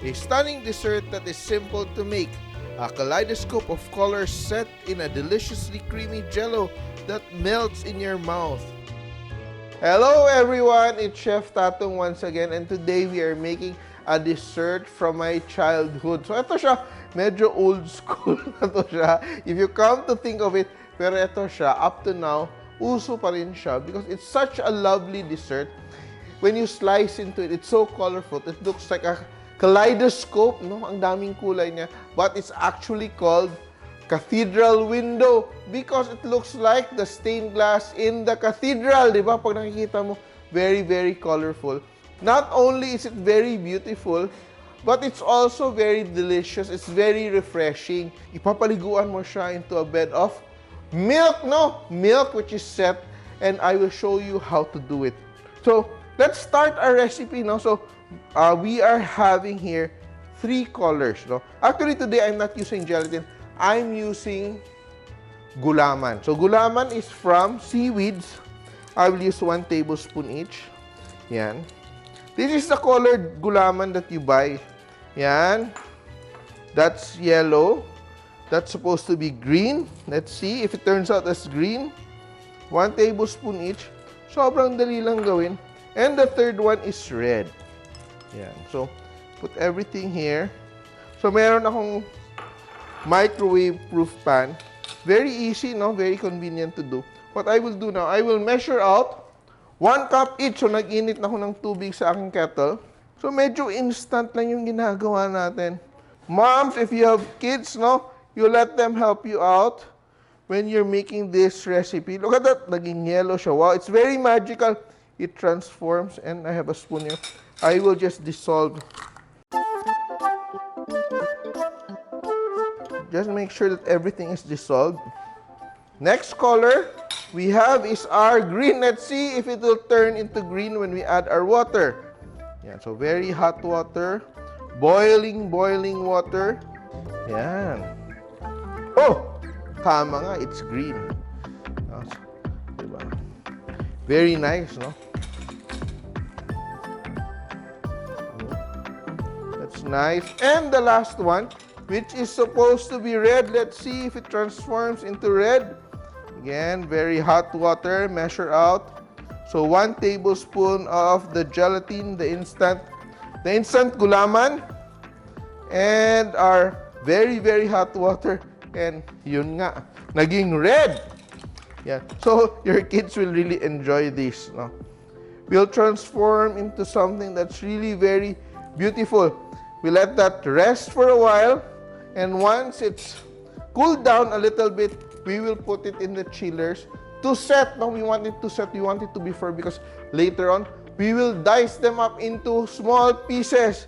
a stunning dessert that is simple to make. A kaleidoscope of colors set in a deliciously creamy jello that melts in your mouth. Hello everyone, it's Chef Tatong once again, and today we are making a dessert from my childhood. So ito siya, medyo old school na to siya. If you come to think of it, pero ito siya, up to now, uso pa rin siya because it's such a lovely dessert. When you slice into it, it's so colorful. It looks like a kaleidoscope, no? Ang daming kulay niya. But it's actually called Cathedral Window because it looks like the stained glass in the cathedral, di ba? Pag nakikita mo, very, very colorful. Not only is it very beautiful, but it's also very delicious. It's very refreshing. Ipapaliguan mo siya into a bed of milk, no? Milk which is set, and I will show you how to do it. So, let's start our recipe, no? So, we are having here 3 colors, no? Actually, today I'm not using gelatin. I'm using gulaman. So, gulaman is from seaweeds. I will use 1 tablespoon each. Yan. This is the colored gulaman that you buy. Yan. That's yellow. That's supposed to be green. Let's see if it turns out as green. 1 tablespoon each. Sobrang dali lang gawin. And the third one is red. Yan. So, put everything here. So, meron akong microwave-proof pan. Very easy, no? Very convenient to do. What I will do now, I will measure out 1 cup each. So, nag-init na ako ng tubig sa aking kettle. So, medyo instant lang yung ginagawa natin. Moms, if you have kids, no? You let them help you out when you're making this recipe. Look at that. Naging yellow siya. Wow, it's very magical. It transforms. And I have a spoon here. I will just dissolve. Just make sure that everything is dissolved. Next color we have is our green. Let's see if it will turn into green when we add our water. Yeah, so very hot water. Boiling water. Yan. Oh! Tama nga, it's green. Diba? Very nice, no? That's nice. And the last one, which is supposed to be red. Let's see if it transforms into red. Again, very hot water. Measure out. So, 1 tablespoon of the gelatin, the instant gulaman. And our very, very hot water. And yun nga, naging red. Yeah. So, your kids will really enjoy this. No? Will transform into something that's really very beautiful. We let that rest for a while. And once it's cooled down a little bit, we will put it in the chillers to set. No, we want it to set. We want it to be firm because later on, we will dice them up into small pieces.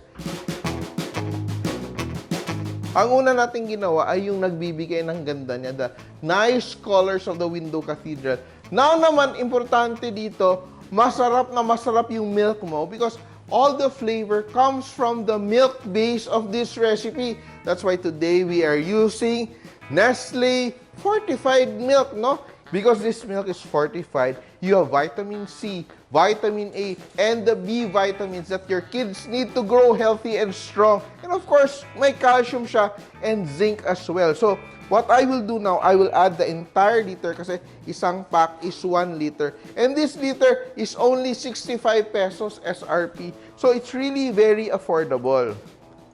Ang una nating ginawa ay yung nagbibigay ng ganda niya, the nice colors of the window cathedral. Now naman, importante dito, masarap na masarap yung milk mo because all the flavor comes from the milk base of this recipe. That's why today we are using Nestle Fortified Milk, no? Because this milk is fortified, you have vitamin C, vitamin A, and the B vitamins that your kids need to grow healthy and strong. And of course, may calcium siya and zinc as well. So, what I will do now, I will add the entire liter kasi isang pack is 1 liter. And this liter is only 65 pesos SRP. So, it's really very affordable.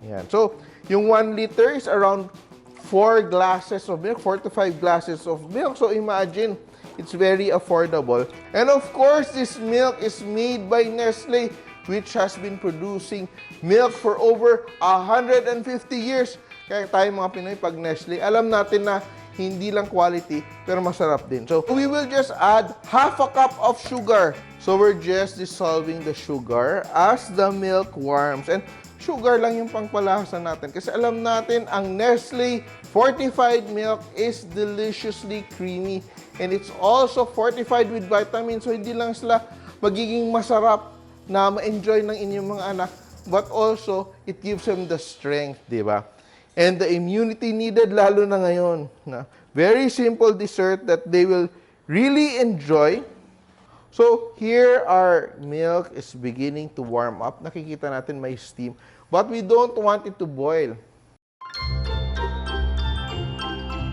Yan. So, yung 1 liter is around 4 glasses of milk, 4 to 5 glasses of milk. So, imagine, it's very affordable. And of course, this milk is made by Nestle, which has been producing milk for over 150 years. Kaya tayo mga Pinoy, pag Nestle, alam natin na hindi lang quality, pero masarap din. So, we will just add half a cup of sugar. So, we're just dissolving the sugar as the milk warms. And sugar lang yung pangpalasa natin. Kasi alam natin, ang Nestle Fortified Milk is deliciously creamy. And it's also fortified with vitamins. So, hindi lang sila magiging masarap na ma-enjoy ng inyong mga anak, but also, it gives them the strength, di ba? And the immunity needed, lalo na ngayon. Na very simple dessert that they will really enjoy. So, here our milk is beginning to warm up. Nakikita natin may steam. but we don't want it to boil.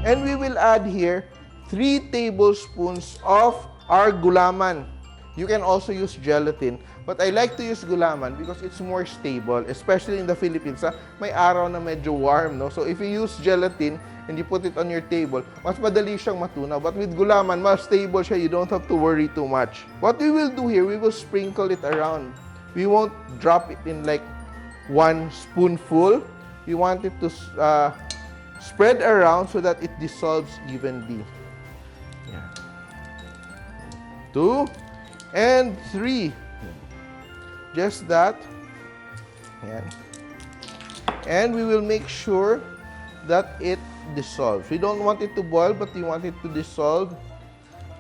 And we will add here 3 tablespoons of our gulaman. You can also use gelatin, but I like to use gulaman because it's more stable, especially in the Philippines. May araw na medyo warm, no? So if you use gelatin and you put it on your table, mas madali siyang matunaw. But with gulaman, mas stable siya. You don't have to worry too much. What we will do here, we will sprinkle it around. We won't drop it in like 1 spoonful. We want it to spread around so that it dissolves evenly. 2 and 3. Just that. Yan. And we will make sure that it dissolves. We don't want it to boil, but we want it to dissolve.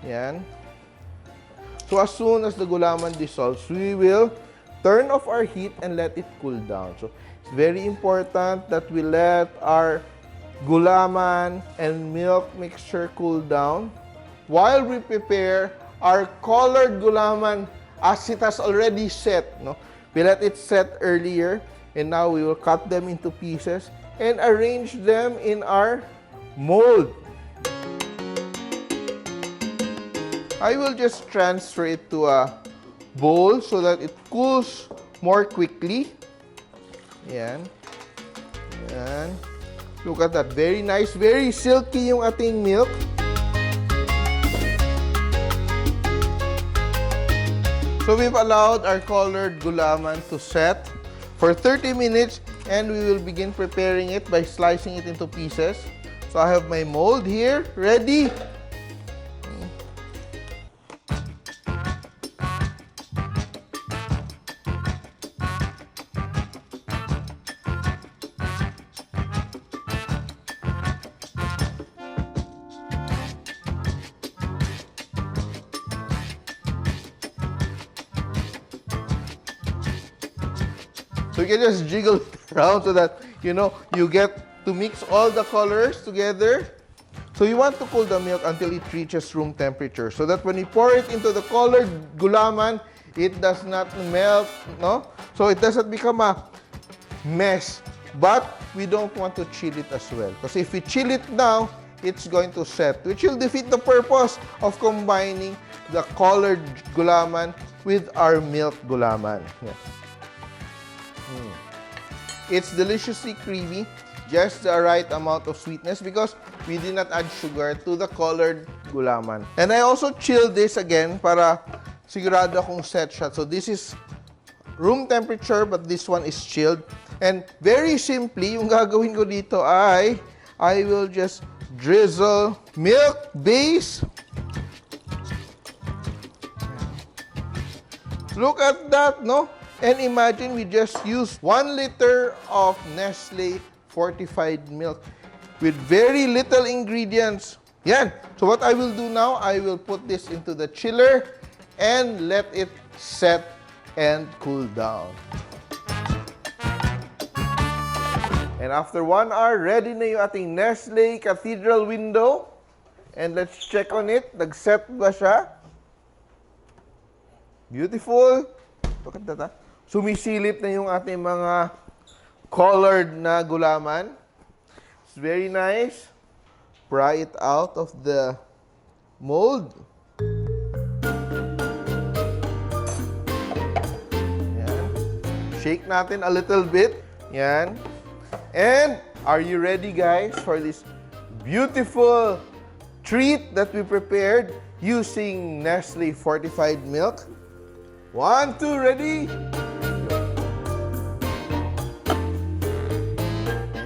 Yan. So as soon as the gulaman dissolves, we will turn off our heat and let it cool down. So it's very important that we let our gulaman and milk mixture cool down while we prepare our colored gulaman as it has already set. No? We let it set earlier, and now we will cut them into pieces and arrange them in our mold. I will just transfer it to a bowl so that it cools more quickly. Yan. Yan. Look at that. Very nice. Very silky yung ating milk. So we've allowed our colored gulaman to set for 30 minutes, and we will begin preparing it by slicing it into pieces. So I have my mold here ready. So you can just jiggle it around so that, you know, you get to mix all the colors together. So you want to cool the milk until it reaches room temperature so that when you pour it into the colored gulaman, it does not melt, no? So it doesn't become a mess. But we don't want to chill it as well. Because if we chill it now, it's going to set, which will defeat the purpose of combining the colored gulaman with our milk gulaman. Yeah. It's deliciously creamy, just the right amount of sweetness because we did not add sugar to the colored gulaman. And I also chilled this again para sigurado akong set siya. So this is room temperature, but this one is chilled. And very simply, yung gagawin ko dito ay I will just drizzle milk base. Look at that, no? And imagine we just used 1 liter of Nestle Fortified Milk with very little ingredients. Yan. So what I will do now, I will put this into the chiller and let it set and cool down. And after 1 hour, ready na yung ating Nestle Cathedral Window. And let's check on it. Nag-set ba siya? Beautiful. Look at that. Sumisilip na yung ating mga colored na gulaman. It's very nice. Pry it out of the mold. Yan. Shake natin a little bit. Yan. And are you ready, guys, for this beautiful treat that we prepared using Nestle Fortified Milk? 1, 2, ready?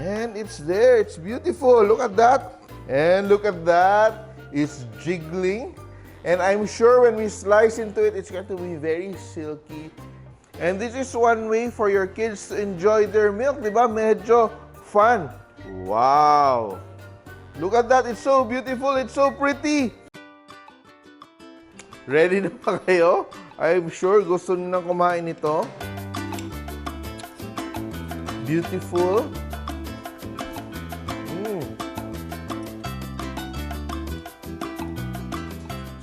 And it's there. It's beautiful. Look at that. And look at that. It's jiggling. And I'm sure when we slice into it, it's going to be very silky. And this is one way for your kids to enjoy their milk, diba? Medyo fun. Wow. Look at that. It's so beautiful. It's so pretty. Ready na ba kayo? I'm sure gusto niyo nang kumain ito. Beautiful.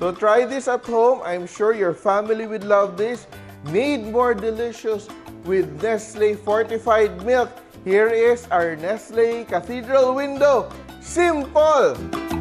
So try this at home. I'm sure your family would love this. Made more delicious with Nestle Fortified Milk. Here is our Nestle Cathedral Window. Simple!